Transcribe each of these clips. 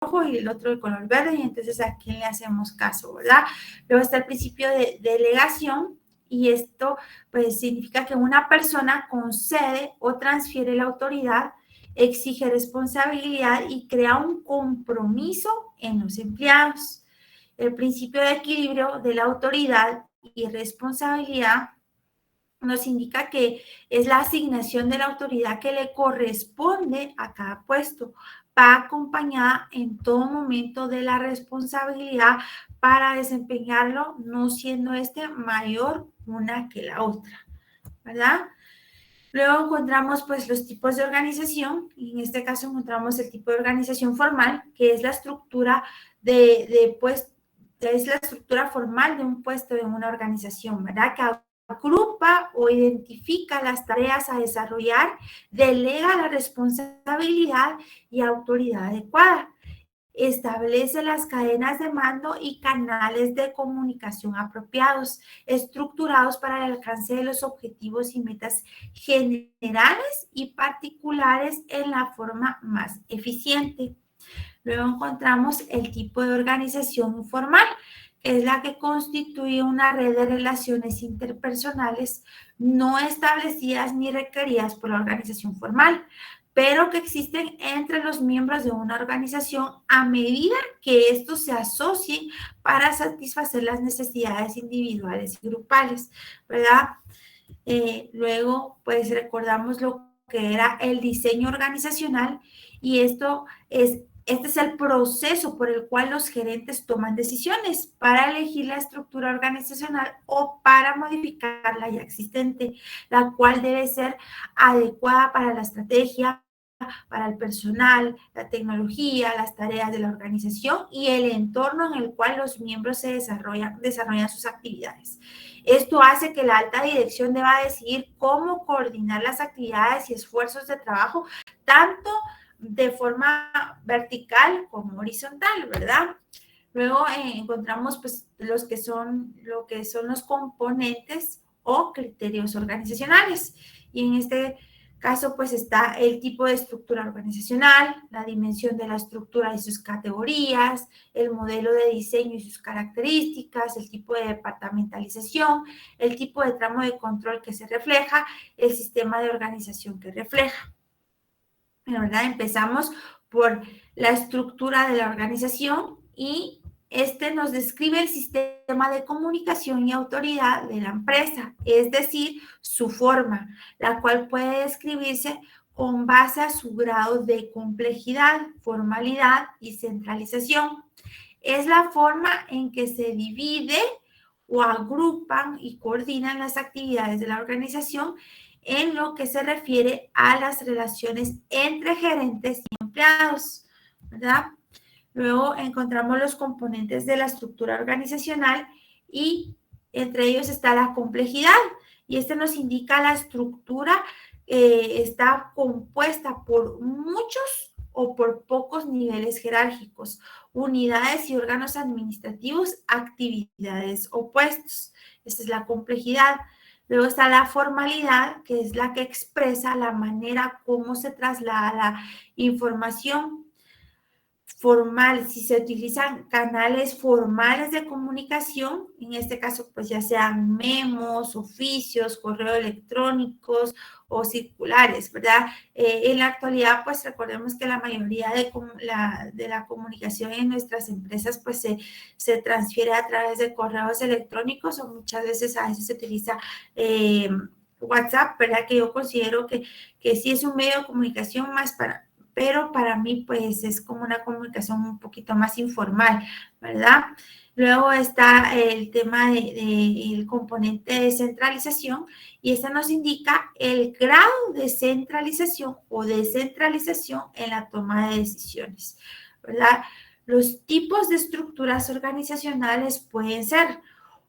rojo y el otro de color verde, y entonces a quién le hacemos caso, ¿verdad? Luego está el principio de delegación, y esto pues significa que una persona concede o transfiere la autoridad, exige responsabilidad y crea un compromiso en los empleados. El principio de equilibrio de la autoridad y responsabilidad nos indica que es la asignación de la autoridad que le corresponde a cada puesto. Va acompañada en todo momento de la responsabilidad para desempeñarlo, no siendo este mayor una que la otra, ¿verdad? Luego encontramos pues los tipos de organización, y en este caso encontramos el tipo de organización formal, que es la estructura pues, es la estructura formal de un puesto en una organización, ¿verdad? Que agrupa o identifica las tareas a desarrollar, delega la responsabilidad y autoridad adecuada, establece las cadenas de mando y canales de comunicación apropiados, estructurados para el alcance de los objetivos y metas generales y particulares en la forma más eficiente. Luego encontramos el tipo de organización informal, que es la que constituye una red de relaciones interpersonales no establecidas ni requeridas por la organización formal, pero que existen entre los miembros de una organización a medida que estos se asocien para satisfacer las necesidades individuales y grupales, ¿verdad? Luego, pues recordamos lo que era el diseño organizacional, y este es el proceso por el cual los gerentes toman decisiones para elegir la estructura organizacional o para modificar la ya existente, la cual debe ser adecuada para la estrategia, para el personal, la tecnología, las tareas de la organización y el entorno en el cual los miembros se desarrollan sus actividades. Esto hace que la alta dirección deba decidir cómo coordinar las actividades y esfuerzos de trabajo, tanto de forma vertical como horizontal, ¿verdad? Luego encontramos pues lo que son los componentes o criterios organizacionales. Y en este caso pues está el tipo de estructura organizacional, la dimensión de la estructura y sus categorías, el modelo de diseño y sus características, el tipo de departamentalización, el tipo de tramo de control que se refleja, el sistema de organización que refleja. La verdad, empezamos por la estructura de la organización, y este nos describe el sistema de comunicación y autoridad de la empresa, es decir, su forma, la cual puede describirse con base a su grado de complejidad, formalidad y centralización. Es la forma en que se divide o agrupan y coordinan las actividades de la organización en lo que se refiere a las relaciones entre gerentes y empleados, ¿verdad? Luego encontramos los componentes de la estructura organizacional, y entre ellos está la complejidad, y este nos indica la estructura está compuesta por muchos o por pocos niveles jerárquicos, unidades y órganos administrativos, actividades o puestos. Esta es la complejidad. Luego está la formalidad, que es la que expresa la manera como se traslada la información formal, si se utilizan canales formales de comunicación, en este caso pues ya sean memos, oficios, correos electrónicos o circulares, ¿verdad? En la actualidad pues recordemos que la mayoría de la comunicación en nuestras empresas pues se transfiere a través de correos electrónicos, o muchas veces a veces se utiliza WhatsApp, ¿verdad? Que yo considero que sí es un medio de comunicación más pero para mí pues es como una comunicación un poquito más informal, ¿verdad? Luego está el tema del componente de centralización, y este nos indica el grado de centralización o descentralización en la toma de decisiones, ¿verdad? Los tipos de estructuras organizacionales pueden ser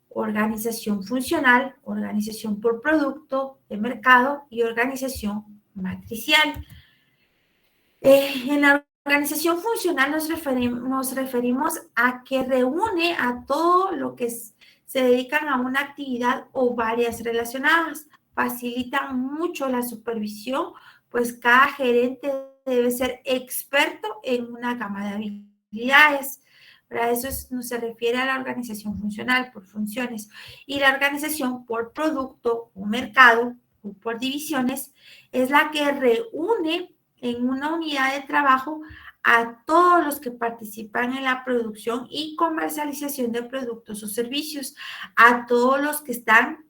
organización funcional, organización por producto de mercado y organización matricial. En la organización funcional nos referimos a que reúne a todo lo que se dedican a una actividad o varias relacionadas. Facilitan mucho la supervisión, pues cada gerente debe ser experto en una gama de habilidades. responsabilidades. Para eso no se refiere a la organización funcional por funciones. Y la organización por producto o mercado o por divisiones es la que reúne en una unidad de trabajo a todos los que participan en la producción y comercialización de productos o servicios, a todos los que están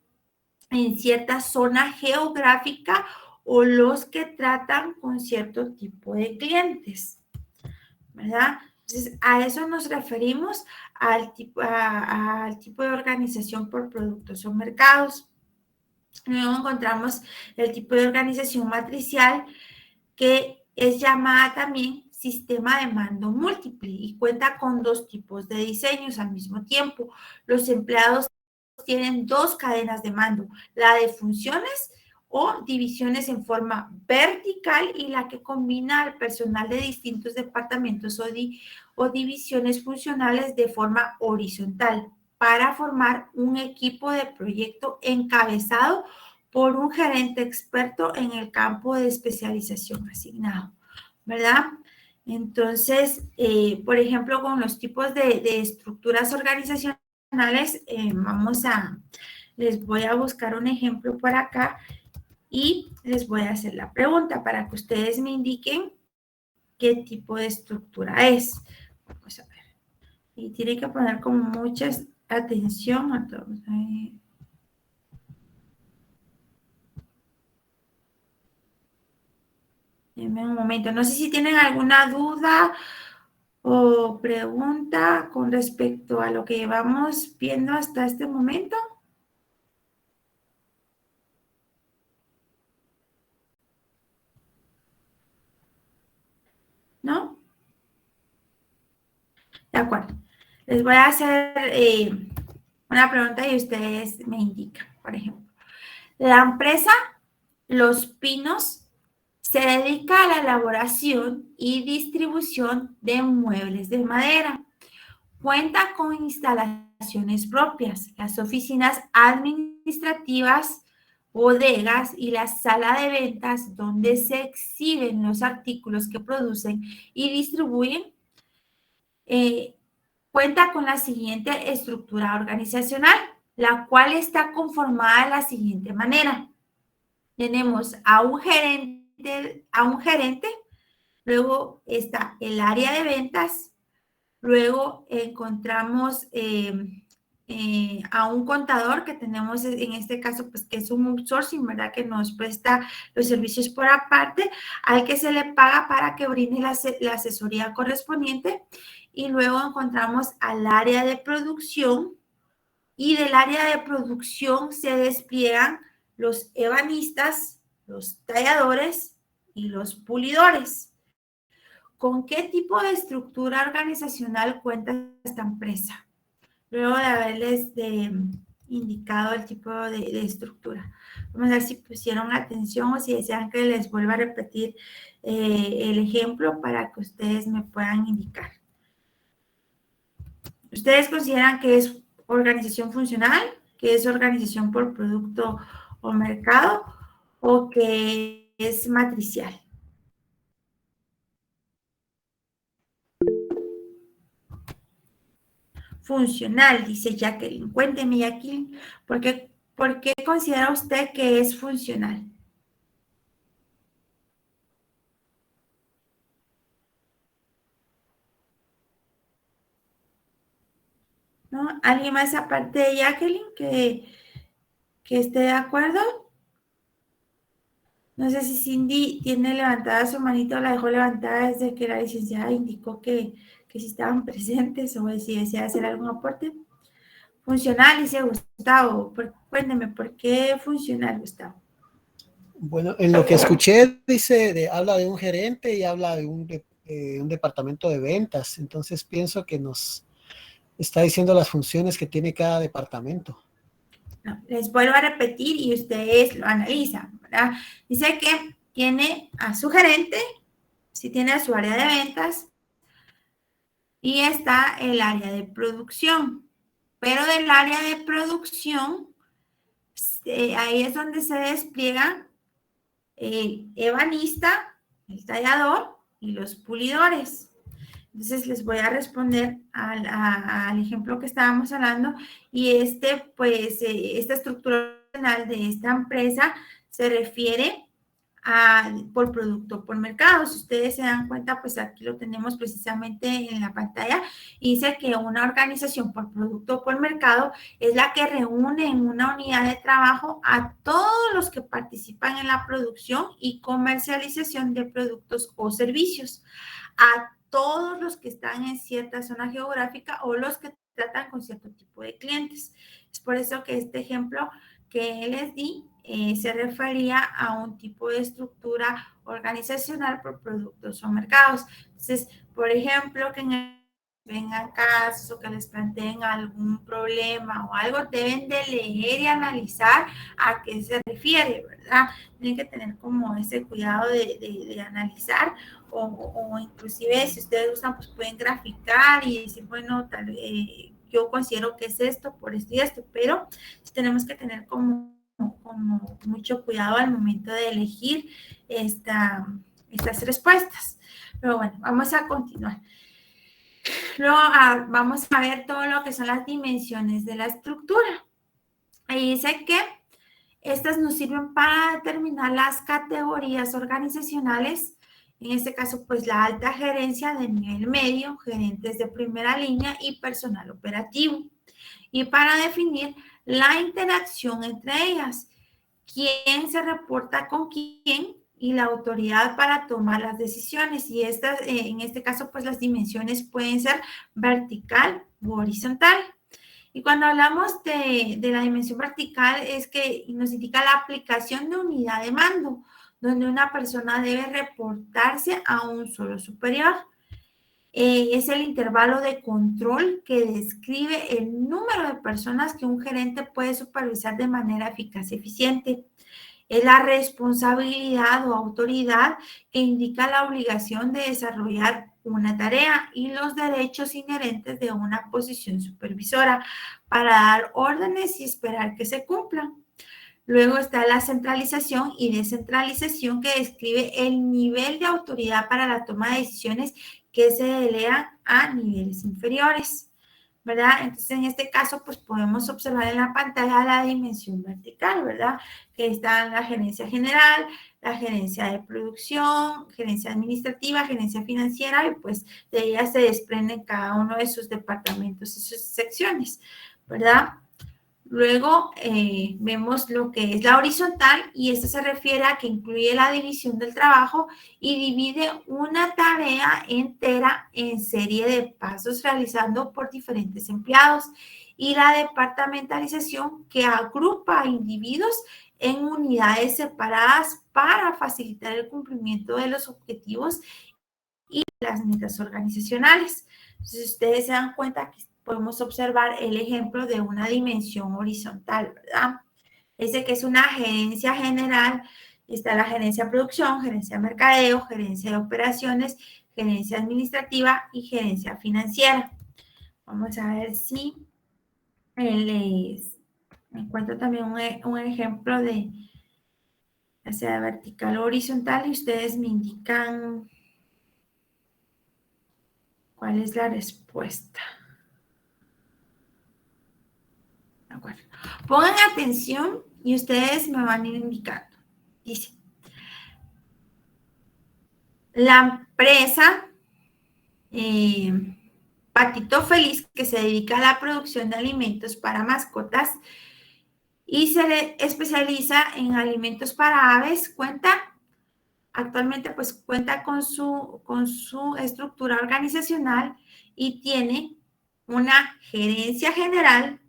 en cierta zona geográfica o los que tratan con cierto tipo de clientes, ¿verdad? Entonces, a eso nos referimos al tipo de organización por productos o mercados. Luego encontramos el tipo de organización matricial, que es llamada también sistema de mando múltiple y cuenta con dos tipos de diseños al mismo tiempo. Los empleados tienen dos cadenas de mando, la de funciones o divisiones en forma vertical y la que combina al personal de distintos departamentos o divisiones funcionales de forma horizontal para formar un equipo de proyecto encabezado por un gerente experto en el campo de especialización asignado, ¿verdad? Entonces, por ejemplo, con los tipos de estructuras organizacionales, les voy a buscar un ejemplo por acá y les voy a hacer la pregunta para que ustedes me indiquen qué tipo de estructura es. Vamos a ver. Y tienen que poner como mucha atención a todos. Denme un momento. No sé si tienen alguna duda o pregunta con respecto a lo que llevamos viendo hasta este momento. ¿No? De acuerdo. Les voy a hacer una pregunta y ustedes me indican, por ejemplo. La empresa Los Pinos se dedica a la elaboración y distribución de muebles de madera. Cuenta con instalaciones propias, las oficinas administrativas, bodegas y la sala de ventas donde se exhiben los artículos que producen y distribuyen. Cuenta con la siguiente estructura organizacional, la cual está conformada de la siguiente manera. Tenemos a un gerente, luego está el área de ventas, luego encontramos a un contador que tenemos en este caso, pues que es un outsourcing, ¿verdad? Que nos presta los servicios por aparte, al que se le paga para que brinde la asesoría correspondiente. Y luego encontramos al área de producción, y del área de producción se despliegan los ebanistas, los talladores y los pulidores. ¿Con qué tipo de estructura organizacional cuenta esta empresa? Luego de haberles indicado el tipo de estructura. Vamos a ver si pusieron atención o si desean que les vuelva a repetir el ejemplo para que ustedes me puedan indicar. ¿Ustedes consideran que es organización funcional, que es organización por producto o mercado, o que es matricial? Funcional, dice Jacqueline. Cuénteme, Jacqueline, ¿por qué considera usted que es funcional? ¿No? ¿Alguien más aparte de Jacqueline que esté de acuerdo? No sé si Cindy tiene levantada su manito o la dejó levantada desde que la licenciada indicó que si estaban presentes o si desea hacer algún aporte. Funcional, dice Gustavo. Cuénteme, ¿por qué funcional, Gustavo? Bueno, en lo que escuché, habla de un gerente y habla de un departamento de ventas. Entonces pienso que nos está diciendo las funciones que tiene cada departamento. No, les vuelvo a repetir y ustedes lo analizan, ¿verdad? Dice que tiene a su gerente, sí tiene a su área de ventas y está el área de producción. Pero del área de producción, ahí es donde se despliega el ebanista, el tallador y los pulidores. Entonces les voy a responder al ejemplo que estábamos hablando, y pues, esta estructura organizacional de esta empresa se refiere por producto, por mercado. Si ustedes se dan cuenta, pues aquí lo tenemos precisamente en la pantalla, y dice que una organización por producto o por mercado es la que reúne en una unidad de trabajo a todos los que participan en la producción y comercialización de productos o servicios, a todos los que están en cierta zona geográfica o los que tratan con cierto tipo de clientes. Es por eso que este ejemplo que les di se refería a un tipo de estructura organizacional por productos o mercados. Entonces, por ejemplo, que vengan casos o que les planteen algún problema o algo, deben de leer y analizar a qué se refiere, ¿verdad? Tienen que tener como ese cuidado de analizar, o inclusive si ustedes gustan, pues pueden graficar y decir, bueno, yo considero que es esto, por esto y esto, pero tenemos que tener como mucho cuidado al momento de elegir estas respuestas. Pero bueno, vamos a continuar. Luego vamos a ver todo lo que son las dimensiones de la estructura. Ahí dice que estas nos sirven para determinar las categorías organizacionales. En este caso, pues la alta gerencia de nivel medio, gerentes de primera línea y personal operativo. Y para definir la interacción entre ellas, quién se reporta con quién y la autoridad para tomar las decisiones. Y en este caso, pues las dimensiones pueden ser vertical u horizontal. Y cuando hablamos de la dimensión vertical, es que nos indica la aplicación de unidad de mando, donde una persona debe reportarse a un solo superior. Es el intervalo de control que describe el número de personas que un gerente puede supervisar de manera eficaz y eficiente. Es la responsabilidad o autoridad que indica la obligación de desarrollar una tarea y los derechos inherentes de una posición supervisora para dar órdenes y esperar que se cumplan. Luego está la centralización y descentralización, que describe el nivel de autoridad para la toma de decisiones que se delegan a niveles inferiores, ¿verdad? Entonces, en este caso, pues podemos observar en la pantalla la dimensión vertical, ¿verdad? Que está en la gerencia general, la gerencia de producción, gerencia administrativa, gerencia financiera, y pues de ella se desprenden cada uno de sus departamentos y sus secciones, ¿verdad? Luego vemos lo que es la horizontal, y esto se refiere a que incluye la división del trabajo y divide una tarea entera en serie de pasos realizando por diferentes empleados, y la departamentalización, que agrupa a individuos en unidades separadas para facilitar el cumplimiento de los objetivos y las metas organizacionales. Entonces, ustedes se dan cuenta que podemos observar el ejemplo de una dimensión horizontal, ¿verdad? Ese que es una gerencia general, está la gerencia de producción, gerencia de mercadeo, gerencia de operaciones, gerencia administrativa y gerencia financiera. Vamos a ver si les encuentro también un ejemplo de ya sea vertical o horizontal, y ustedes me indican cuál es la respuesta. De acuerdo. Pongan atención y ustedes me van a ir indicando. Dice, la empresa Patito Feliz, que se dedica a la producción de alimentos para mascotas y se especializa en alimentos para aves, actualmente pues cuenta con su estructura organizacional y tiene una gerencia general,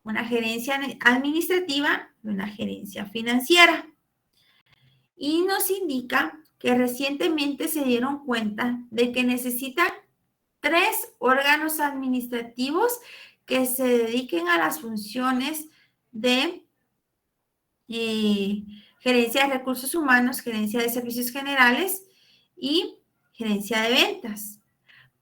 una gerencia administrativa y una gerencia financiera. Y nos indica que recientemente se dieron cuenta de que necesitan 3 órganos administrativos que se dediquen a las funciones de gerencia de recursos humanos, gerencia de servicios generales y gerencia de ventas.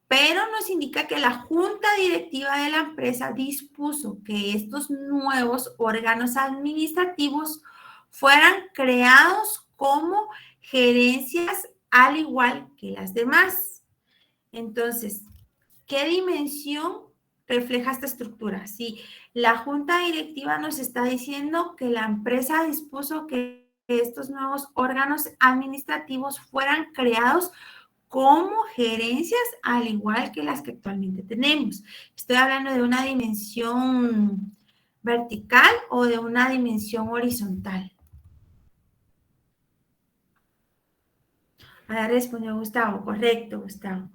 Pero nos indica que la junta directiva de la empresa dispuso que estos nuevos órganos administrativos fueran creados como gerencias al igual que las demás. Entonces, ¿qué dimensión refleja esta estructura? Si la junta directiva nos está diciendo que la empresa dispuso que estos nuevos órganos administrativos fueran creados como gerencias, al igual que las que actualmente tenemos. Estoy hablando de una dimensión vertical o de una dimensión horizontal. Ahora respondió Gustavo. Correcto, Gustavo.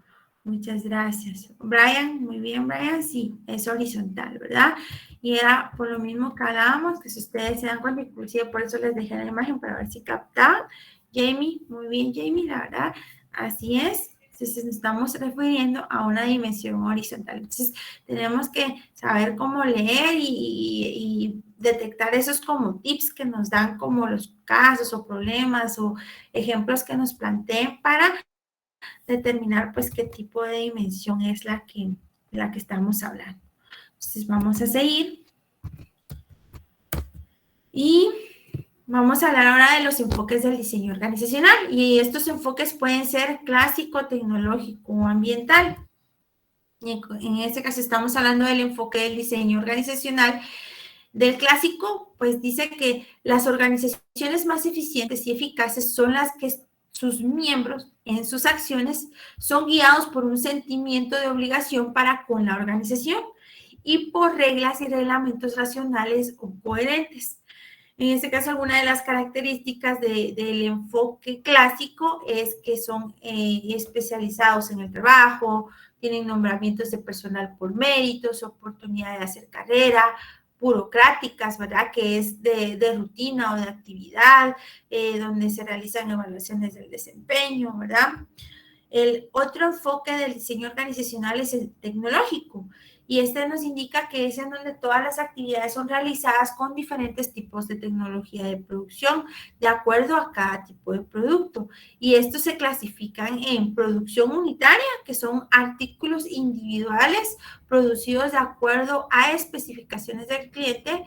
Muchas gracias. Brian, muy bien, Brian. Sí, es horizontal, ¿verdad? Y era por lo mismo que hablábamos, que si ustedes se dan cuenta, inclusive por eso les dejé la imagen para ver si captaban. Jamie, muy bien, Jamie, la verdad, así es. Entonces, nos estamos refiriendo a una dimensión horizontal. Entonces, tenemos que saber cómo leer y detectar esos como tips que nos dan como los casos o problemas o ejemplos que nos planteen para determinar pues qué tipo de dimensión es la que estamos hablando. Entonces, vamos a seguir. Y vamos a hablar ahora de los enfoques del diseño organizacional, y estos enfoques pueden ser clásico, tecnológico o ambiental. Y en este caso estamos hablando del enfoque del diseño organizacional. Del clásico, pues dice que las organizaciones más eficientes y eficaces son las que sus miembros en sus acciones son guiados por un sentimiento de obligación para con la organización y por reglas y reglamentos racionales o coherentes. En este caso, alguna de las características del enfoque clásico es que son especializados en el trabajo, tienen nombramientos de personal por méritos, oportunidad de hacer carrera, burocráticas, ¿verdad? Que es de rutina o de actividad, donde se realizan evaluaciones del desempeño, ¿verdad? El otro enfoque del diseño organizacional es el tecnológico, y este nos indica que es en donde todas las actividades son realizadas con diferentes tipos de tecnología de producción, de acuerdo a cada tipo de producto. Y estos se clasifican en producción unitaria, que son artículos individuales producidos de acuerdo a especificaciones del cliente;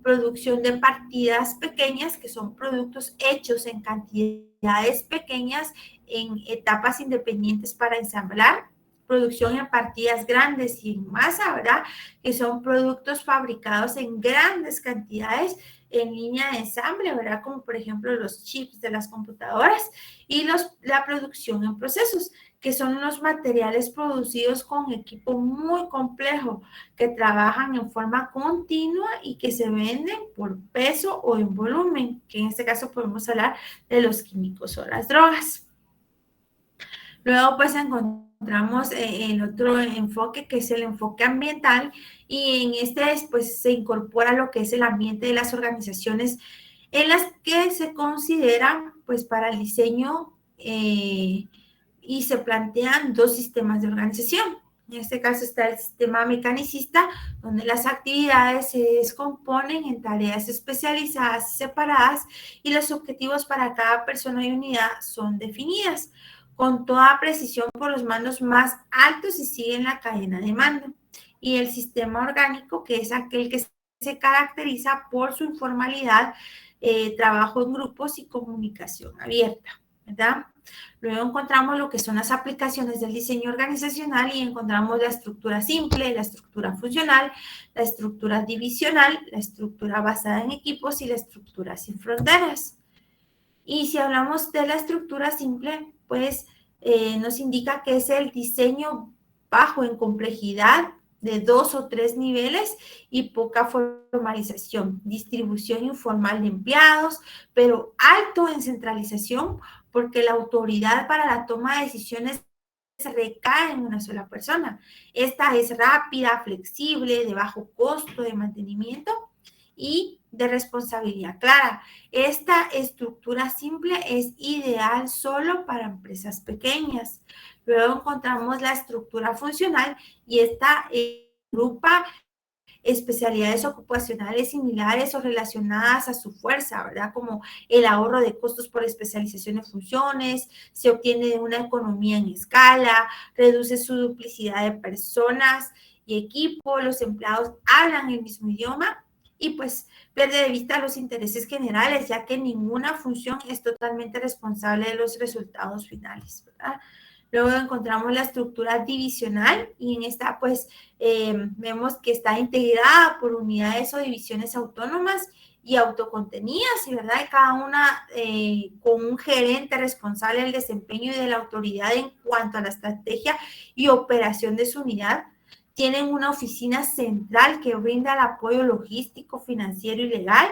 producción de partidas pequeñas, que son productos hechos en cantidades pequeñas en etapas independientes para ensamblar; producción en partidas grandes y en masa, ¿verdad? Que son productos fabricados en grandes cantidades en línea de ensamble, ¿verdad? Como por ejemplo los chips de las computadoras; y la producción en procesos, que son los materiales producidos con equipo muy complejo, que trabajan en forma continua y que se venden por peso o en volumen, que en este caso podemos hablar de los químicos o las drogas. Luego, pues, encontramos el otro enfoque, que es el enfoque ambiental, y en este, pues, se incorpora lo que es el ambiente de las organizaciones en las que se consideran, pues, para el diseño y se plantean dos sistemas de organización. En este caso está el sistema mecanicista, donde las actividades se descomponen en tareas especializadas y separadas, y los objetivos para cada persona y unidad son definidas con toda precisión por los mandos más altos y siguen la cadena de mando. Y el sistema orgánico, que es aquel que se caracteriza por su informalidad, trabajo en grupos y comunicación abierta, ¿verdad? Luego encontramos lo que son las aplicaciones del diseño organizacional, y encontramos la estructura simple, la estructura funcional, la estructura divisional, la estructura basada en equipos y la estructura sin fronteras. Y si hablamos de la estructura simple, pues nos indica que es el diseño bajo en complejidad, de 2 o 3 niveles y poca formalización, distribución informal de empleados, pero alto en centralización, porque la autoridad para la toma de decisiones recae en una sola persona. Esta es rápida, flexible, de bajo costo de mantenimiento y de responsabilidad clara. Esta estructura simple es ideal solo para empresas pequeñas. Luego encontramos la estructura funcional, y esta agrupa especialidades ocupacionales similares o relacionadas a su fuerza, ¿verdad? Como el ahorro de costos por especialización de funciones, se obtiene de una economía en escala, reduce su duplicidad de personas y equipo, los empleados hablan el mismo idioma, y pues pierde de vista los intereses generales, ya que ninguna función es totalmente responsable de los resultados finales, ¿verdad? Luego encontramos la estructura divisional y en esta pues vemos que está integrada por unidades o divisiones autónomas y autocontenidas, y ¿verdad? Cada una con un gerente responsable del desempeño y de la autoridad en cuanto a la estrategia y operación de su unidad. Tienen una oficina central que brinda el apoyo logístico, financiero y legal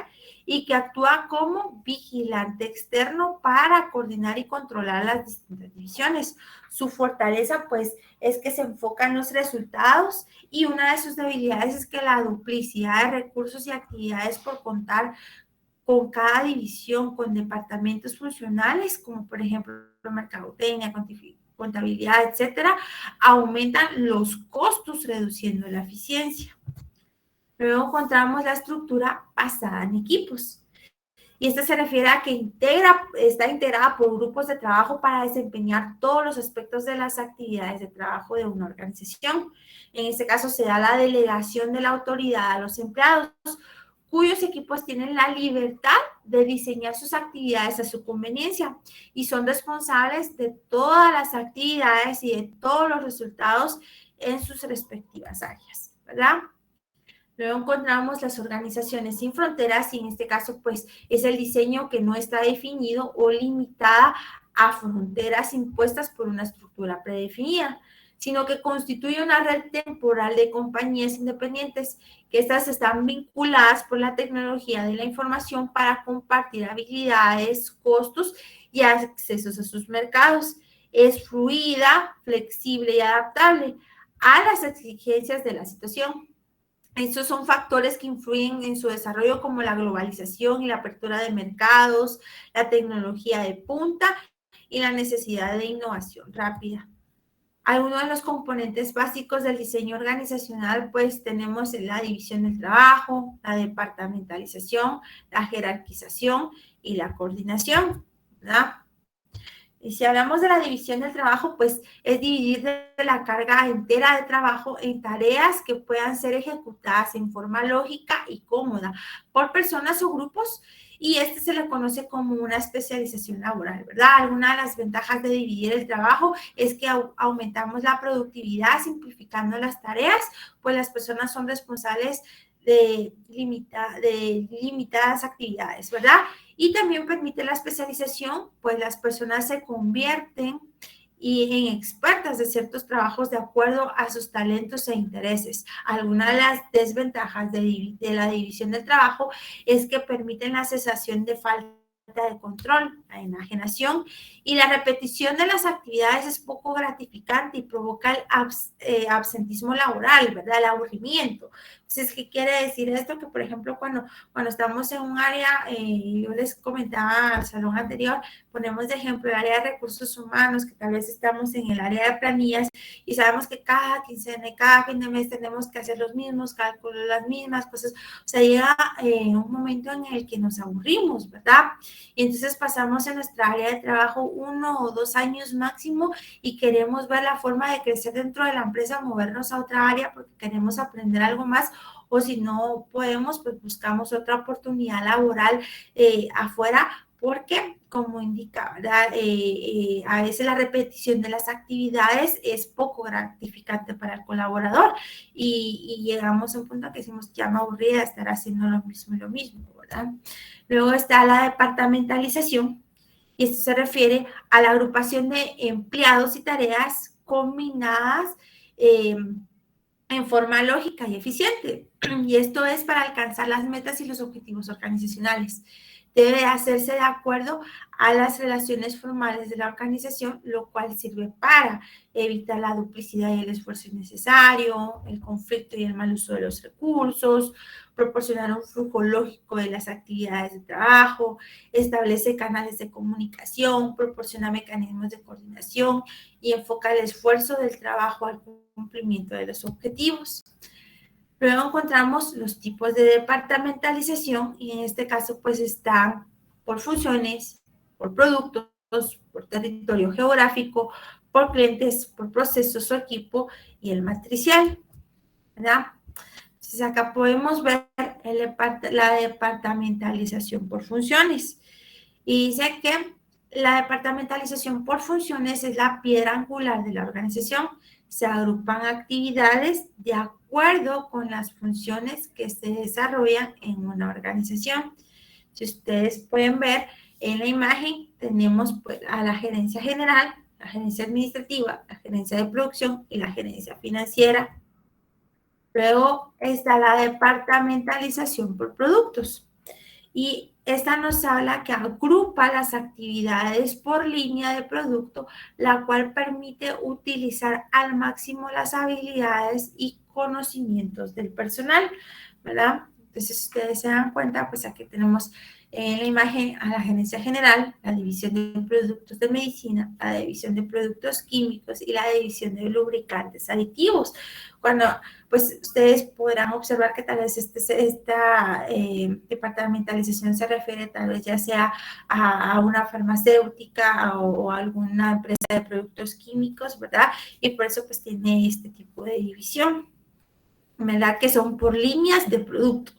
y que actúa como vigilante externo para coordinar y controlar las distintas divisiones. Su fortaleza, pues, es que se enfoca en los resultados y una de sus debilidades es que la duplicidad de recursos y actividades por contar con cada división, con departamentos funcionales, como por ejemplo mercadotecnia, contabilidad, etcétera, aumentan los costos reduciendo la eficiencia. Luego encontramos la estructura basada en equipos. Y esta se refiere a que está integrada por grupos de trabajo para desempeñar todos los aspectos de las actividades de trabajo de una organización. En este caso se da la delegación de la autoridad a los empleados, cuyos equipos tienen la libertad de diseñar sus actividades a su conveniencia y son responsables de todas las actividades y de todos los resultados en sus respectivas áreas, ¿verdad? Luego encontramos las organizaciones sin fronteras y en este caso pues es el diseño que no está definido o limitada a fronteras impuestas por una estructura predefinida, sino que constituye una red temporal de compañías independientes que estas están vinculadas por la tecnología de la información para compartir habilidades, costos y accesos a sus mercados. Es fluida, flexible y adaptable a las exigencias de la situación. Estos son factores que influyen en su desarrollo como la globalización y la apertura de mercados, la tecnología de punta y la necesidad de innovación rápida. Algunos de los componentes básicos del diseño organizacional, pues tenemos la división del trabajo, la departamentalización, la jerarquización y la coordinación, ¿verdad? Y si hablamos de la división del trabajo, pues es dividir la carga entera de trabajo en tareas que puedan ser ejecutadas en forma lógica y cómoda por personas o grupos, y este se le conoce como una especialización laboral, ¿verdad? Alguna de las ventajas de dividir el trabajo es que aumentamos la productividad simplificando las tareas, pues las personas son responsables de limitadas actividades, ¿verdad? Y también permite la especialización, pues las personas se convierten en expertas de ciertos trabajos de acuerdo a sus talentos e intereses. Alguna de las desventajas de la división del trabajo es que permiten la cesación de falta de control, la enajenación y la repetición de las actividades es poco gratificante y provoca el absentismo laboral, ¿verdad? El aburrimiento. Entonces, ¿qué quiere decir esto? Que, por ejemplo, cuando estamos en un área, yo les comentaba al salón anterior, ponemos de ejemplo el área de recursos humanos, que tal vez estamos en el área de planillas y sabemos que cada quincena y cada fin de mes tenemos que hacer los mismos cálculos, las mismas cosas. O sea, llega un momento en el que nos aburrimos, ¿verdad? Y entonces pasamos en nuestra área de trabajo 1 o 2 años máximo y queremos ver la forma de crecer dentro de la empresa, movernos a otra área porque queremos aprender algo más, o si no podemos, pues buscamos otra oportunidad laboral afuera, porque como indica, ¿verdad? A veces la repetición de las actividades es poco gratificante para el colaborador y llegamos a un punto que decimos, ya me aburrí de estar haciendo lo mismo y lo mismo, ¿verdad? Luego está la departamentalización, y esto se refiere a la agrupación de empleados y tareas combinadas en forma lógica y eficiente. Y esto es para alcanzar las metas y los objetivos organizacionales. Debe hacerse de acuerdo a las relaciones formales de la organización, lo cual sirve para evitar la duplicidad y el esfuerzo innecesario, el conflicto y el mal uso de los recursos, proporcionar un flujo lógico de las actividades de trabajo, establece canales de comunicación, proporciona mecanismos de coordinación y enfoca el esfuerzo del trabajo al cumplimiento de los objetivos. Luego encontramos los tipos de departamentalización y en este caso pues están por funciones, por productos, por territorio geográfico, por clientes, por procesos o equipo y el matricial, ¿verdad? Entonces acá podemos ver la departamentalización por funciones y dice que La departamentalización por funciones es la piedra angular de la organización. Se agrupan actividades de acuerdo con las funciones que se desarrollan en una organización. Si ustedes pueden ver en la imagen, tenemos pues, a la gerencia general, la gerencia administrativa, la gerencia de producción y la gerencia financiera. Luego está la departamentalización por productos. Y esta nos habla que agrupa las actividades por línea de producto, la cual permite utilizar al máximo las habilidades y conocimientos del personal, ¿verdad? Entonces, si ustedes se dan cuenta, pues aquí tenemos en la imagen a la gerencia general, la división de productos de medicina, la división de productos químicos y la división de lubricantes aditivos. Cuando pues ustedes podrán observar que tal vez esta departamentalización se refiere tal vez ya sea a una farmacéutica o alguna empresa de productos químicos, ¿verdad? Y por eso pues tiene este tipo de división, ¿verdad? Que son por líneas de productos.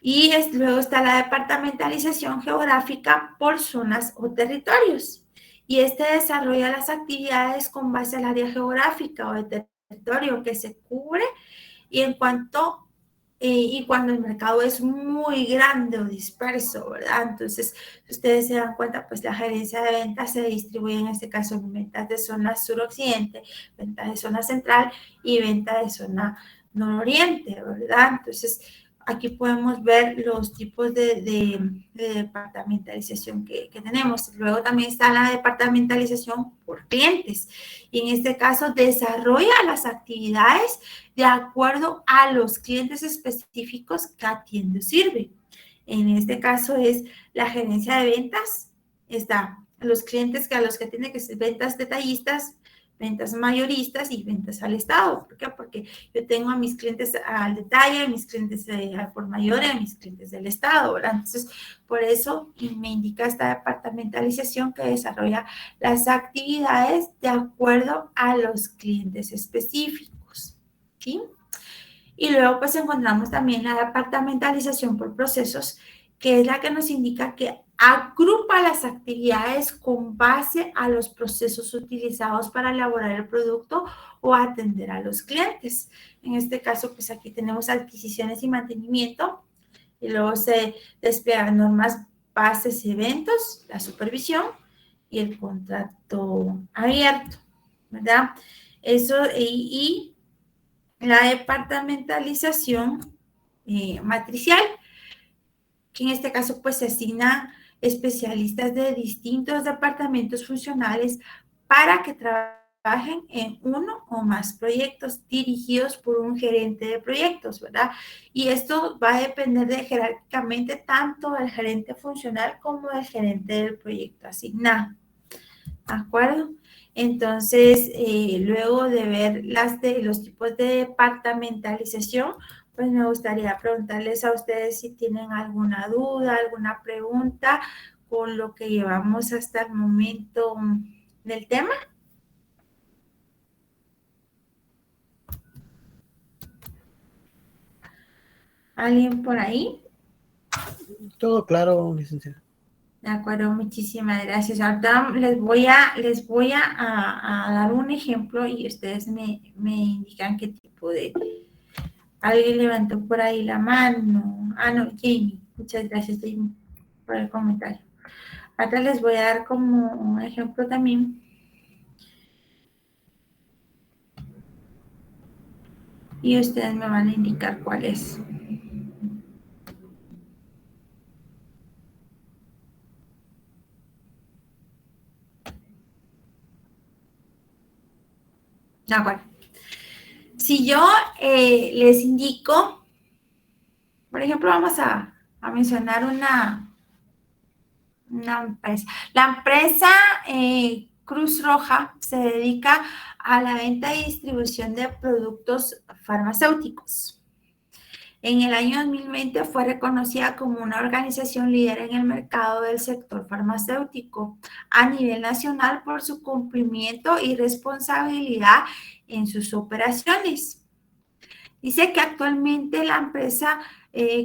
Y luego está la departamentalización geográfica por zonas o territorios. Y desarrolla las actividades con base al área geográfica o de territorio que se cubre y y cuando el mercado es muy grande o disperso, ¿verdad? Entonces, si ustedes se dan cuenta, pues la gerencia de ventas se distribuye en este caso en ventas de zona suroccidente, ventas de zona central y venta de zona nororiente, ¿verdad? Entonces, aquí podemos ver los tipos de departamentalización que tenemos. Luego también está la departamentalización por clientes. Y en este caso desarrolla las actividades de acuerdo a los clientes específicos que atiende o sirve. En este caso es la gerencia de ventas, está los clientes a los que tiene que ser ventas detallistas, ventas mayoristas y ventas al Estado. ¿Por qué? Porque yo tengo a mis clientes al detalle, a mis clientes al por mayor y a mis clientes del Estado, ¿verdad? Entonces, por eso me indica esta departamentalización que desarrolla las actividades de acuerdo a los clientes específicos, ¿sí? Y luego pues encontramos también la departamentalización por procesos, que es la que nos indica que agrupa las actividades con base a los procesos utilizados para elaborar el producto o atender a los clientes. En este caso, pues aquí tenemos adquisiciones y mantenimiento, y luego se despliegan normas, bases y eventos, la supervisión y el contrato abierto, ¿verdad? Eso y la departamentalización matricial, que en este caso pues se asigna especialistas de distintos departamentos funcionales para que trabajen en uno o más proyectos dirigidos por un gerente de proyectos, ¿verdad? Y esto va a depender de jerárquicamente tanto del gerente funcional como del gerente del proyecto asignado. ¿De acuerdo? Entonces, luego de ver los tipos de departamentalización, pues me gustaría preguntarles a ustedes si tienen alguna duda, alguna pregunta con lo que llevamos hasta el momento del tema. ¿Alguien por ahí? Todo claro, licenciada. De acuerdo, muchísimas gracias. Ahorita les voy a dar un ejemplo y ustedes me indican qué tipo de... Alguien levantó por ahí la mano. Ah, no, Jamie. Muchas gracias, Jamie, por el comentario. Ahora les voy a dar como un ejemplo también. Y ustedes me van a indicar cuál es. De acuerdo. Si yo les indico, por ejemplo, vamos a mencionar una empresa. La empresa Cruz Roja se dedica a la venta y distribución de productos farmacéuticos. En el año 2020 fue reconocida como una organización líder en el mercado del sector farmacéutico a nivel nacional por su cumplimiento y responsabilidad en sus operaciones. Dice que actualmente la empresa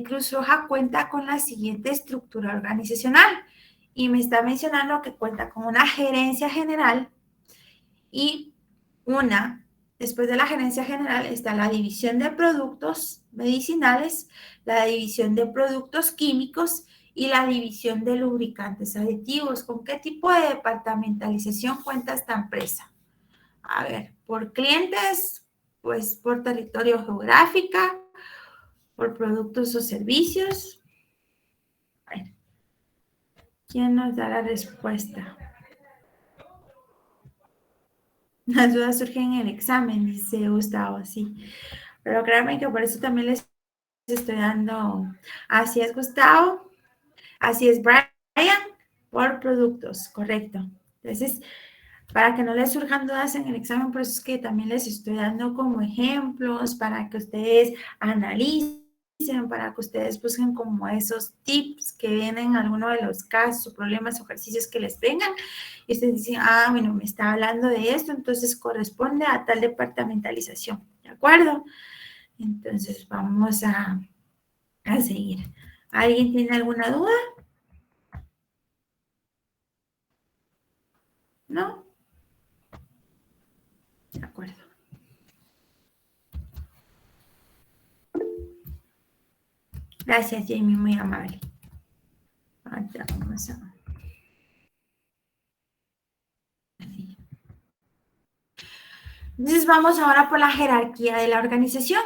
Cruz Roja cuenta con la siguiente estructura organizacional: y me está mencionando que cuenta con una gerencia general y después de la gerencia general está la división de productos medicinales, la división de productos químicos y la división de lubricantes aditivos. ¿Con qué tipo de departamentalización cuenta esta empresa? A ver, por clientes, pues por territorio geográfico, por productos o servicios. A ver, ¿quién nos da la respuesta? Las dudas surgen en el examen, dice Gustavo, sí. Pero créanme que por eso también les estoy dando. Así es, Gustavo. Así es, Brian, por productos, correcto. Entonces, para que no les surjan dudas en el examen, por eso es que también les estoy dando como ejemplos para que ustedes analicen, para que ustedes busquen como esos tips que vienen en alguno de los casos o problemas o ejercicios que les vengan. Y ustedes dicen, bueno, me está hablando de esto, entonces corresponde a tal departamentalización, ¿de acuerdo? Entonces, vamos a seguir. ¿Alguien tiene alguna duda? ¿No? De acuerdo. Gracias, Jamie, muy amable. Ahora vamos a... Entonces vamos ahora por la jerarquía de la organización.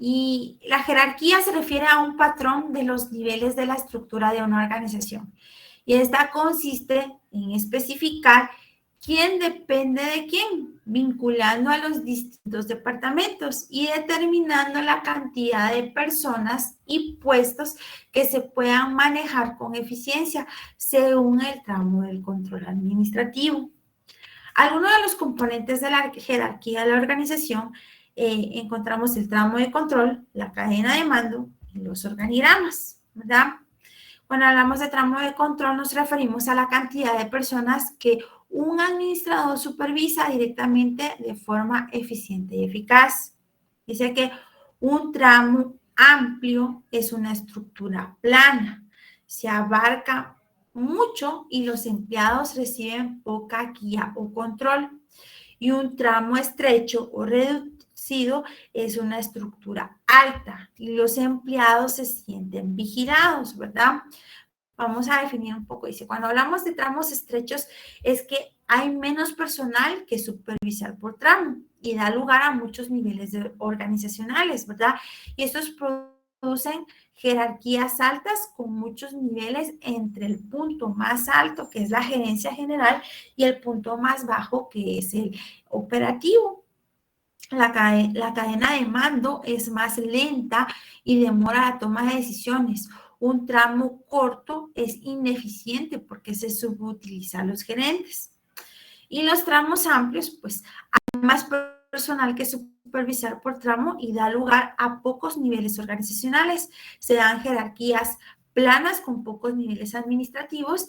Y la jerarquía se refiere a un patrón de los niveles de la estructura de una organización. Y esta consiste en especificar quién depende de quién, vinculando a los distintos departamentos y determinando la cantidad de personas y puestos que se puedan manejar con eficiencia según el tramo del control administrativo. Algunos de los componentes de la jerarquía de la organización encontramos el tramo de control, la cadena de mando y los organigramas, ¿verdad? Cuando hablamos de tramo de control nos referimos a la cantidad de personas que un administrador supervisa directamente de forma eficiente y eficaz. Dice que un tramo amplio es una estructura plana, se abarca mucho y los empleados reciben poca guía o control. Y un tramo estrecho o reducido es una estructura alta y los empleados se sienten vigilados, ¿verdad? Vamos a definir un poco. Dice, cuando hablamos de tramos estrechos es que hay menos personal que supervisar por tramo y da lugar a muchos niveles organizacionales, ¿verdad? Y estos producen jerarquías altas con muchos niveles entre el punto más alto, que es la gerencia general, y el punto más bajo, que es el operativo. La cadena de mando es más lenta y demora la toma de decisiones. Un tramo corto es ineficiente porque se subutilizan los gerentes. Y los tramos amplios, pues hay más personal que supervisar por tramo y da lugar a pocos niveles organizacionales. Se dan jerarquías planas con pocos niveles administrativos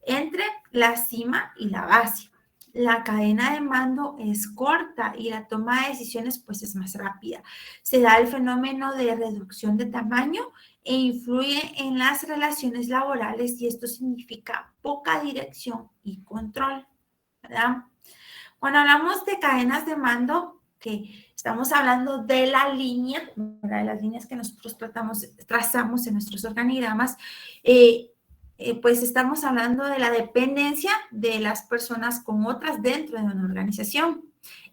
entre la cima y la base. La cadena de mando es corta y la toma de decisiones pues es más rápida. Se da el fenómeno de reducción de tamaño e influye en las relaciones laborales y esto significa poca dirección y control, ¿verdad? Cuando hablamos de cadenas de mando, que estamos hablando de la línea, ¿verdad? De las líneas que nosotros trazamos en nuestros organigramas, pues estamos hablando de la dependencia de las personas con otras dentro de una organización.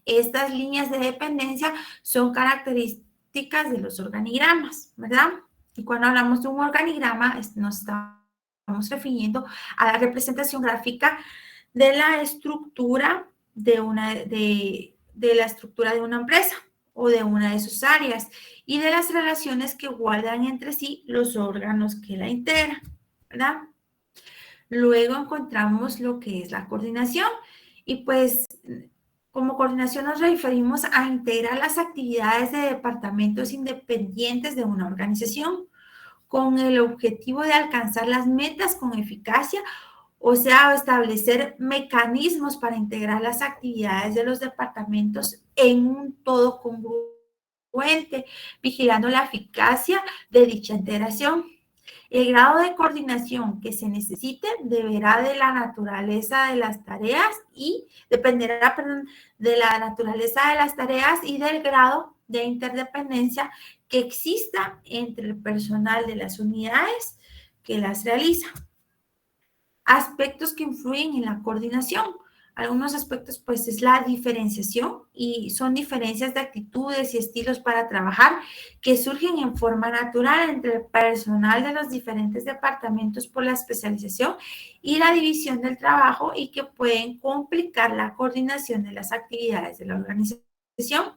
Estas líneas de dependencia son características de los organigramas, ¿verdad? Y cuando hablamos de un organigrama, nos estamos refiriendo a la representación gráfica de la estructura de la estructura de una empresa o de una de sus áreas y de las relaciones que guardan entre sí los órganos que la integran, ¿verdad? Luego encontramos lo que es la coordinación y pues como coordinación nos referimos a integrar las actividades de departamentos independientes de una organización con el objetivo de alcanzar las metas con eficacia, o sea, establecer mecanismos para integrar las actividades de los departamentos en un todo congruente, vigilando la eficacia de dicha integración. El grado de coordinación que se necesite deberá de la naturaleza de las tareas y dependerá, perdón, de la naturaleza de las tareas y del grado de interdependencia que exista entre el personal de las unidades que las realiza. Aspectos que influyen en la coordinación. Algunos aspectos, pues, es la diferenciación y son diferencias de actitudes y estilos para trabajar que surgen en forma natural entre el personal de los diferentes departamentos por la especialización y la división del trabajo y que pueden complicar la coordinación de las actividades de la organización.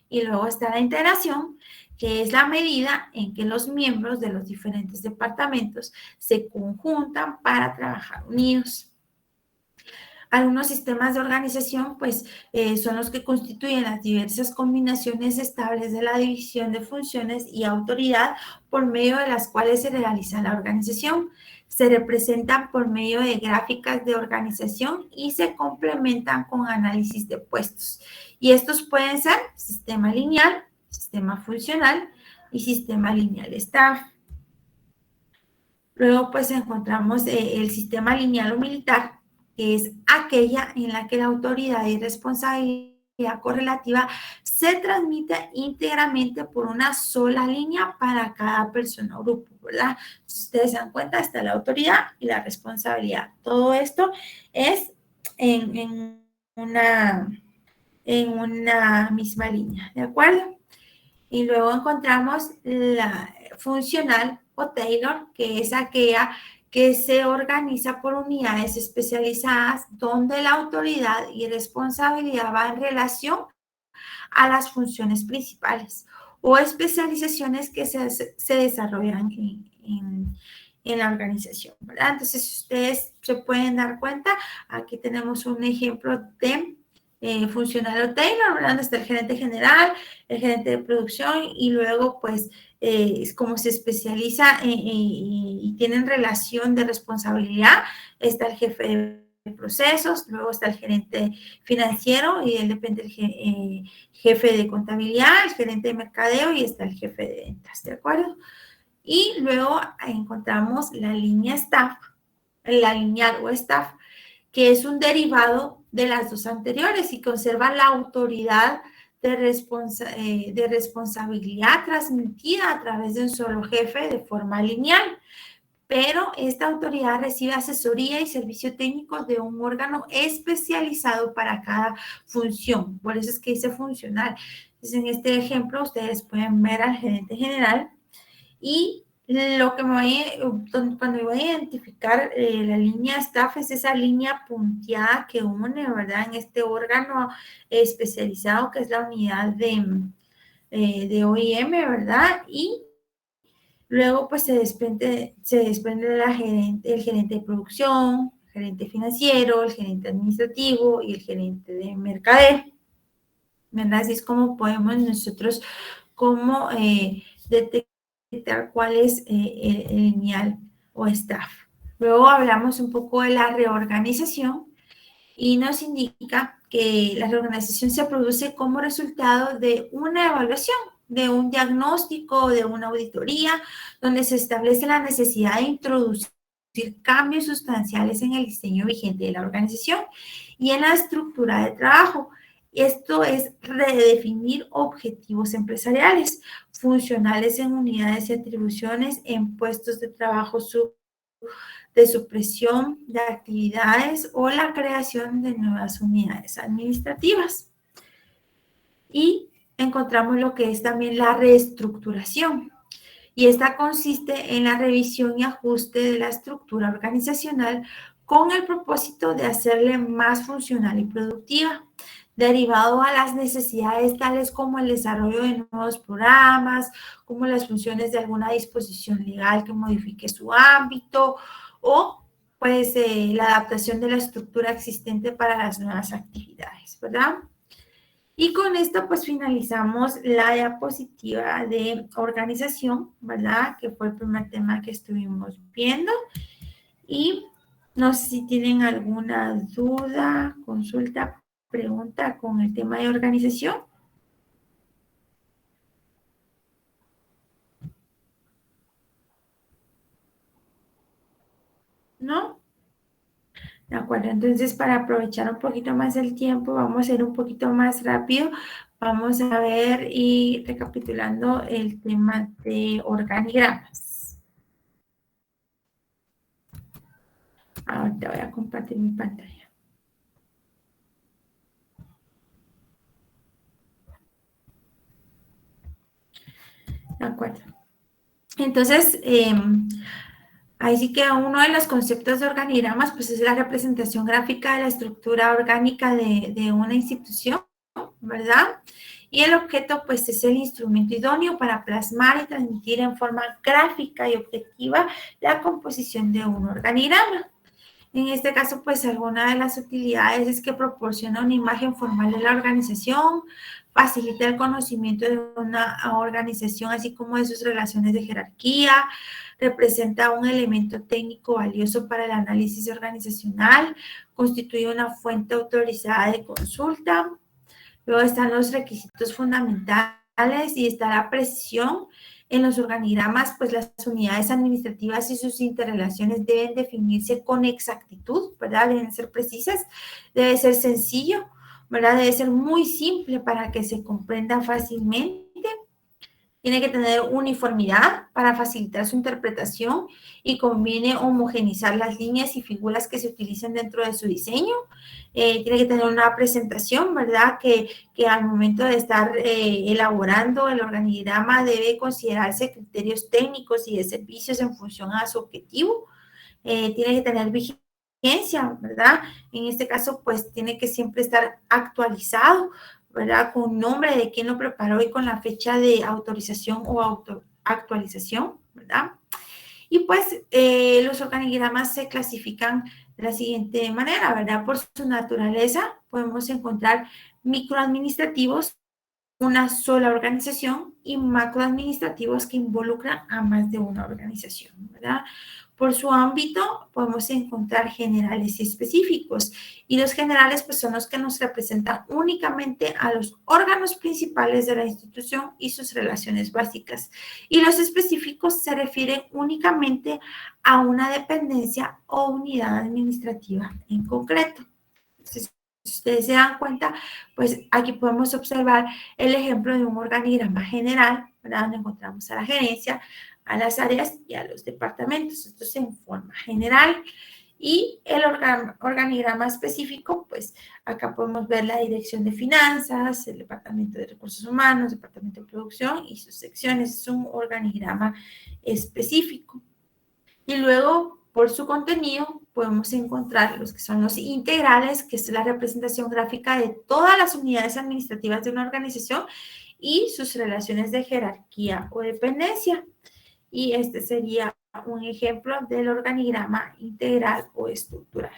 Y luego está la integración, que es la medida en que los miembros de los diferentes departamentos se conjuntan para trabajar unidos. Algunos sistemas de organización, pues, son los que constituyen las diversas combinaciones estables de la división de funciones y autoridad por medio de las cuales se realiza la organización. Se representan por medio de gráficas de organización y se complementan con análisis de puestos. Y estos pueden ser sistema lineal, sistema funcional y sistema lineal staff. Luego, pues, encontramos el sistema lineal o militar, que es aquella en la que la autoridad y responsabilidad correlativa se transmite íntegramente por una sola línea para cada persona o grupo, ¿verdad? Si ustedes se dan cuenta, está la autoridad y la responsabilidad. Todo esto es en una misma línea, ¿de acuerdo? Y luego encontramos la funcional o Taylor, que es aquella que se organiza por unidades especializadas donde la autoridad y responsabilidad va en relación a las funciones principales o especializaciones que se desarrollan en la organización, ¿verdad? Entonces, si ustedes se pueden dar cuenta, aquí tenemos un ejemplo de funcional o Taylor, ¿verdad? Donde está el gerente general, el gerente de producción y luego, pues, es como se especializa y tienen relación de responsabilidad. Está el jefe de procesos, luego está el gerente financiero y él depende del jefe de contabilidad, el gerente de mercadeo y está el jefe de ventas, ¿de acuerdo? Y luego encontramos la línea staff, la lineal o staff, que es un derivado de las dos anteriores y conserva la autoridad de responsabilidad transmitida a través de un solo jefe de forma lineal. Pero esta autoridad recibe asesoría y servicio técnico de un órgano especializado para cada función. Por eso es que dice funcional. Entonces, en este ejemplo, ustedes pueden ver al gerente general y lo que cuando me voy a identificar la línea staff es esa línea punteada que une, ¿verdad? En este órgano especializado que es la unidad de OIM, ¿verdad? Y luego, pues, se desprende el gerente de producción, el gerente financiero, el gerente administrativo y el gerente de mercadeo, ¿verdad? Así es como podemos nosotros como detectar cuál es el lineal o staff. Luego hablamos un poco de la reorganización y nos indica que la reorganización se produce como resultado de una evaluación, de un diagnóstico, de una auditoría, donde se establece la necesidad de introducir cambios sustanciales en el diseño vigente de la organización y en la estructura de trabajo. Esto es redefinir objetivos empresariales, funcionales en unidades y atribuciones, en puestos de trabajo de supresión de actividades o la creación de nuevas unidades administrativas. Y encontramos lo que es también la reestructuración. Y esta consiste en la revisión y ajuste de la estructura organizacional con el propósito de hacerle más funcional y productiva, derivado a las necesidades tales como el desarrollo de nuevos programas, como las funciones de alguna disposición legal que modifique su ámbito o pues la adaptación de la estructura existente para las nuevas actividades, ¿verdad? Y con esto pues finalizamos la diapositiva de organización, ¿verdad? Que fue el primer tema que estuvimos viendo. Y no sé si tienen alguna duda, consulta, pregunta con el tema de organización. ¿no? De acuerdo, entonces para aprovechar un poquito más el tiempo, vamos a ir un poquito más rápido. Vamos a ver y recapitulando el tema de organigramas. Ahorita voy a compartir mi pantalla. De acuerdo. Entonces, ahí sí que uno de los conceptos de organigramas, pues es la representación gráfica de la estructura orgánica de una institución, ¿verdad? Y el objeto, pues, es el instrumento idóneo para plasmar y transmitir en forma gráfica y objetiva la composición de un organigrama. En este caso, pues, alguna de las utilidades es que proporciona una imagen formal de la organización, facilita el conocimiento de una organización, así como de sus relaciones de jerarquía, representa un elemento técnico valioso para el análisis organizacional, constituye una fuente autorizada de consulta. Luego están los requisitos fundamentales y está la precisión. En los organigramas, pues las unidades administrativas y sus interrelaciones deben definirse con exactitud, ¿verdad? Deben ser precisas, debe ser sencillo, ¿verdad? Debe ser muy simple para que se comprenda fácilmente. Tiene que tener uniformidad para facilitar su interpretación y conviene homogenizar las líneas y figuras que se utilicen dentro de su diseño. Tiene que tener una presentación, ¿verdad? Que al momento de estar elaborando el organigrama debe considerarse criterios técnicos y de servicios en función a su objetivo. Tiene que tener vigencia, ¿verdad? En este caso, pues tiene que siempre estar actualizado, ¿verdad? Con nombre de quién lo preparó y con la fecha de autorización o actualización, ¿verdad? Y pues los organigramas se clasifican de la siguiente manera, ¿verdad? Por su naturaleza podemos encontrar microadministrativos, una sola organización, y macroadministrativos que involucran a más de una organización, ¿verdad? Por su ámbito podemos encontrar generales y específicos, y los generales pues son los que nos representan únicamente a los órganos principales de la institución y sus relaciones básicas, y los específicos se refieren únicamente a una dependencia o unidad administrativa en concreto. Entonces, si ustedes se dan cuenta, pues aquí podemos observar el ejemplo de un organigrama general, ¿verdad? Donde encontramos a la gerencia, a las áreas y a los departamentos. Esto es en forma general. Y el organigrama específico, pues acá podemos ver la dirección de finanzas, el departamento de recursos humanos, departamento de producción y sus secciones. Es un organigrama específico. Y luego, por su contenido, podemos encontrar los que son los integrales, que es la representación gráfica de todas las unidades administrativas de una organización y sus relaciones de jerarquía o dependencia. Y este sería un ejemplo del organigrama integral o estructural.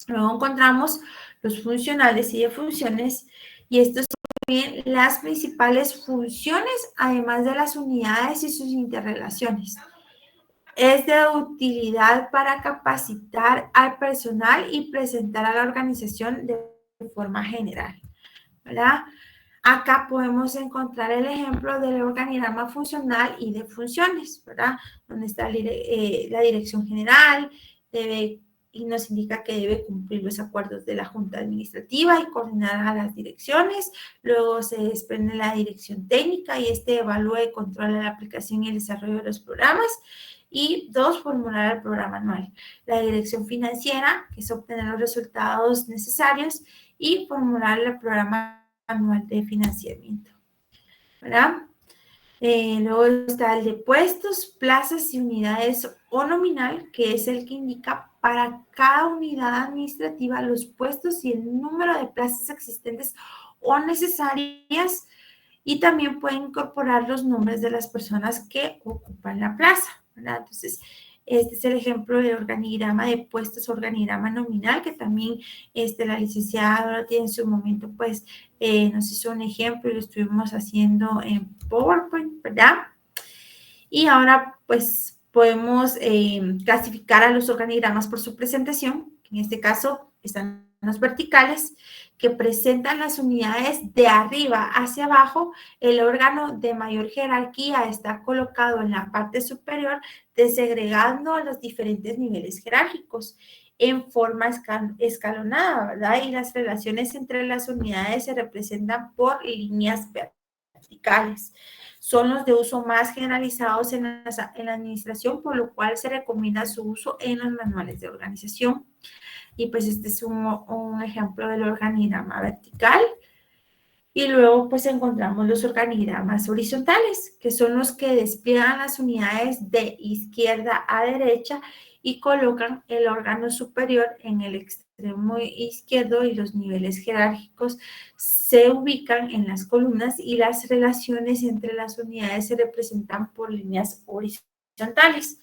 Luego encontramos los funcionales y de funciones, y estos son bien las principales funciones, además de las unidades y sus interrelaciones. Es de utilidad para capacitar al personal y presentar a la organización de forma general, ¿verdad? Acá podemos encontrar el ejemplo del organigrama funcional y de funciones, ¿verdad? Donde está la dirección general, y nos indica que debe cumplir los acuerdos de la Junta Administrativa y coordinar a las direcciones. Luego se desprende la dirección técnica y evalúa y controla la aplicación y el desarrollo de los programas. Y 2, formular el programa anual. La dirección financiera, que es obtener los resultados necesarios, y formular el programa anual de financiamiento, ¿verdad? Luego está el de puestos, plazas y unidades o nominal, que es el que indica para cada unidad administrativa los puestos y el número de plazas existentes o necesarias, y también puede incorporar los nombres de las personas que ocupan la plaza, ¿verdad? Entonces, este es el ejemplo de organigrama de puestos, organigrama nominal, que también la licenciada tiene en su momento, pues, nos hizo un ejemplo y lo estuvimos haciendo en PowerPoint, ¿verdad? Y ahora, pues, podemos clasificar a los organigramas por su presentación, que en este caso están verticales que presentan las unidades de arriba hacia abajo. El órgano de mayor jerarquía está colocado en la parte superior, desagregando los diferentes niveles jerárquicos en forma escalonada, ¿verdad? Y las relaciones entre las unidades se representan por líneas verticales. Son los de uso más generalizados en la administración, por lo cual se recomienda su uso en los manuales de organización. Y pues este es un ejemplo del organigrama vertical. Y luego pues encontramos los organigramas horizontales, que son los que despliegan las unidades de izquierda a derecha y colocan el órgano superior en el extremo izquierdo, y los niveles jerárquicos se ubican en las columnas y las relaciones entre las unidades se representan por líneas horizontales.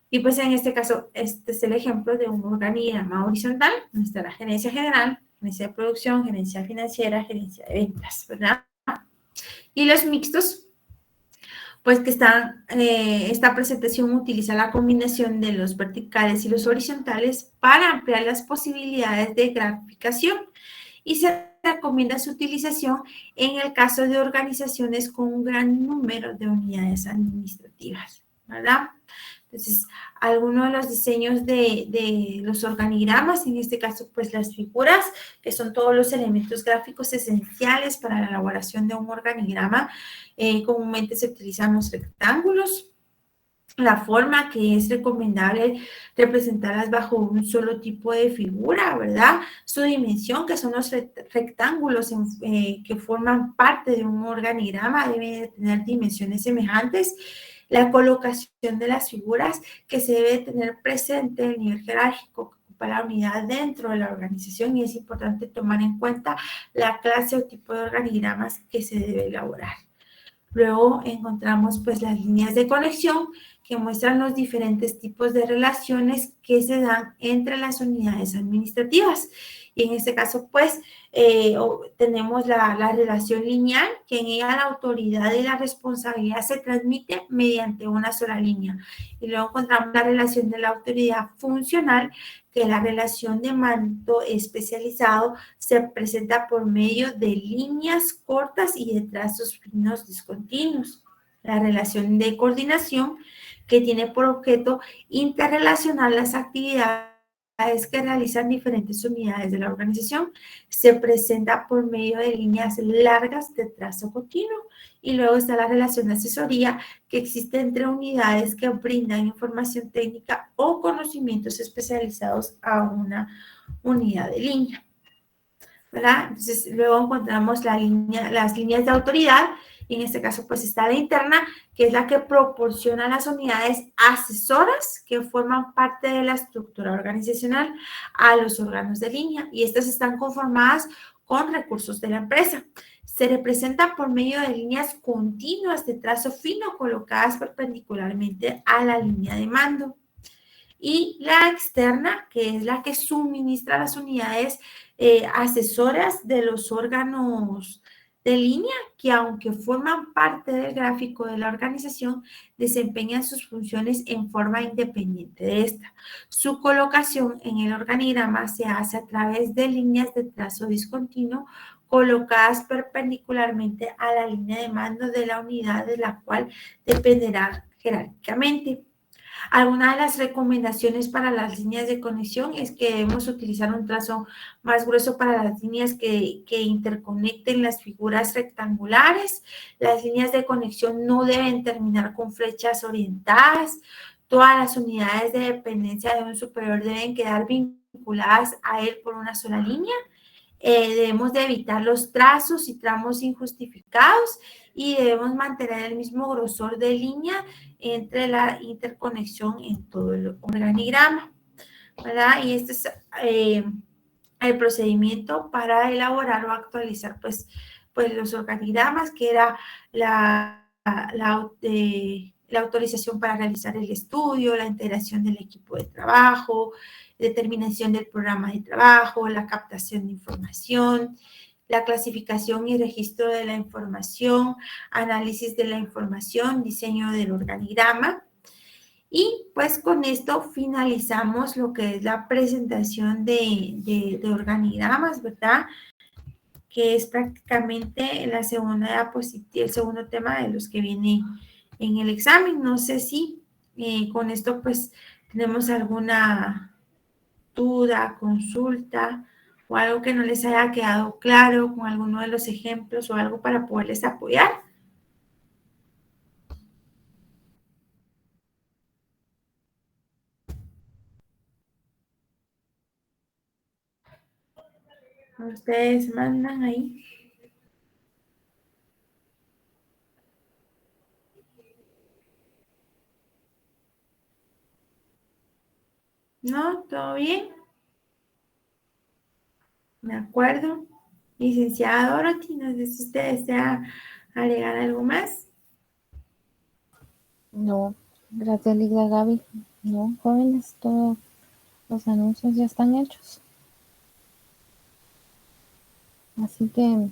Y pues en este caso, este es el ejemplo de un organigrama horizontal, donde está la gerencia general, gerencia de producción, gerencia financiera, gerencia de ventas, ¿verdad? Y los mixtos, pues que esta presentación utiliza la combinación de los verticales y los horizontales para ampliar las posibilidades de graficación, y se recomienda su utilización en el caso de organizaciones con un gran número de unidades administrativas, ¿verdad? Entonces, algunos de los diseños de los organigramas, en este caso, pues las figuras, que son todos los elementos gráficos esenciales para la elaboración de un organigrama. Comúnmente se utilizan los rectángulos, la forma que es recomendable representarlas bajo un solo tipo de figura, ¿verdad? Su dimensión, que son los rectángulos que forman parte de un organigrama, deben de tener dimensiones semejantes. La colocación de las figuras, que se debe tener presente el nivel jerárquico que ocupa la unidad dentro de la organización, y es importante tomar en cuenta la clase o tipo de organigramas que se debe elaborar. Luego encontramos pues las líneas de conexión, que muestran los diferentes tipos de relaciones que se dan entre las unidades administrativas. Y en este caso, pues, tenemos la relación lineal, que en ella la autoridad y la responsabilidad se transmite mediante una sola línea. Y luego encontramos la relación de la autoridad funcional, que la relación de mando especializado se presenta por medio de líneas cortas y de trazos finos discontinuos. La relación de coordinación, que tiene por objeto interrelacionar las actividades que realizan diferentes unidades de la organización, se presenta por medio de líneas largas de trazo continuo. Y luego está la relación de asesoría, que existe entre unidades que brindan información técnica o conocimientos especializados a una unidad de línea, ¿verdad? Entonces, luego encontramos las líneas de autoridad, y en este caso pues está la interna, que es la que proporciona a las unidades asesoras que forman parte de la estructura organizacional a los órganos de línea, y estas están conformadas con recursos de la empresa. Se representa por medio de líneas continuas de trazo fino colocadas perpendicularmente a la línea de mando. Y la externa, que es la que suministra a las unidades asesoras de los órganos de línea, que aunque forman parte del gráfico de la organización, desempeñan sus funciones en forma independiente de esta. Su colocación en el organigrama se hace a través de líneas de trazo discontinuo colocadas perpendicularmente a la línea de mando de la unidad de la cual dependerá jerárquicamente. Algunas de las recomendaciones para las líneas de conexión es que debemos utilizar un trazo más grueso para las líneas que interconecten las figuras rectangulares. Las líneas de conexión no deben terminar con flechas orientadas. Todas las unidades de dependencia de un superior deben quedar vinculadas a él por una sola línea. Debemos de evitar los trazos y tramos injustificados, y debemos mantener el mismo grosor de línea entre la interconexión en todo el organigrama, ¿verdad? Y este es el procedimiento para elaborar o actualizar pues los organigramas, que era la autorización para realizar el estudio, la integración del equipo de trabajo, determinación del programa de trabajo, la captación de información, la clasificación y registro de la información, análisis de la información, diseño del organigrama. Y pues con esto finalizamos lo que es la presentación de organigramas, ¿verdad? Que es prácticamente la segunda diapositiva, el segundo tema de los que viene en el examen. No sé si con esto pues tenemos alguna duda, consulta o algo que no les haya quedado claro con alguno de los ejemplos o algo para poderles apoyar. Ustedes mandan ahí. ¿No? ¿Todo bien? De acuerdo. Licenciada Dorothy, no sé si usted desea agregar algo más. No, gracias, Lidia Gaby. No, jóvenes, todos los anuncios ya están hechos. Así que,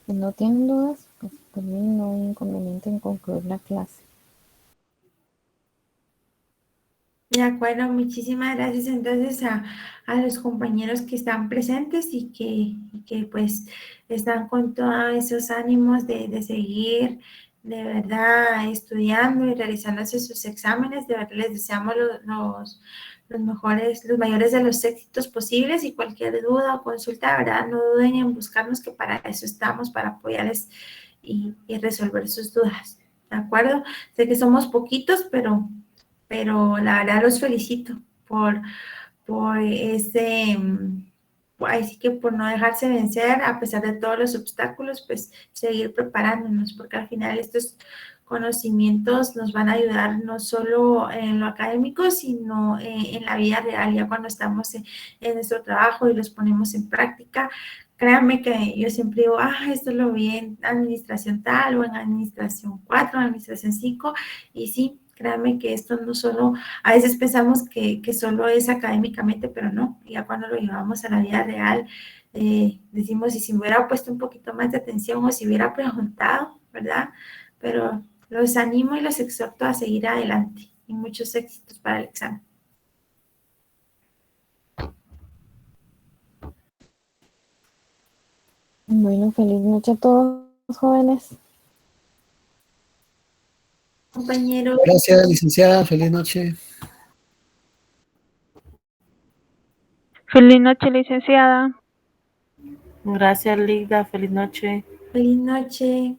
si no tienen dudas, pues por mí no hay inconveniente en concluir la clase. De acuerdo, muchísimas gracias entonces a los compañeros que están presentes y que pues están con todos esos ánimos de seguir de verdad estudiando y realizándose sus exámenes. De verdad les deseamos los mejores, los mayores de los éxitos posibles y cualquier duda o consulta, de verdad, no duden en buscarnos, que para eso estamos, para apoyarles y resolver sus dudas. ¿De acuerdo? Sé que somos poquitos, pero la verdad los felicito por ese, así que por no dejarse vencer a pesar de todos los obstáculos, pues seguir preparándonos, porque al final estos conocimientos nos van a ayudar no solo en lo académico, sino en la vida real, ya cuando estamos en nuestro trabajo y los ponemos en práctica. Créanme que yo siempre digo, esto lo vi en administración tal o en administración 4, en administración 5, y sí, créanme que esto no solo, a veces pensamos que solo es académicamente, pero no, ya cuando lo llevamos a la vida real, decimos, y si me hubiera puesto un poquito más de atención o si hubiera preguntado, ¿verdad? Pero los animo y los exhorto a seguir adelante y muchos éxitos para el examen. Bueno, feliz noche a todos, jóvenes. Compañeros. Gracias, licenciada. Feliz noche. Feliz noche, licenciada. Gracias, Ligda. Feliz noche. Feliz noche.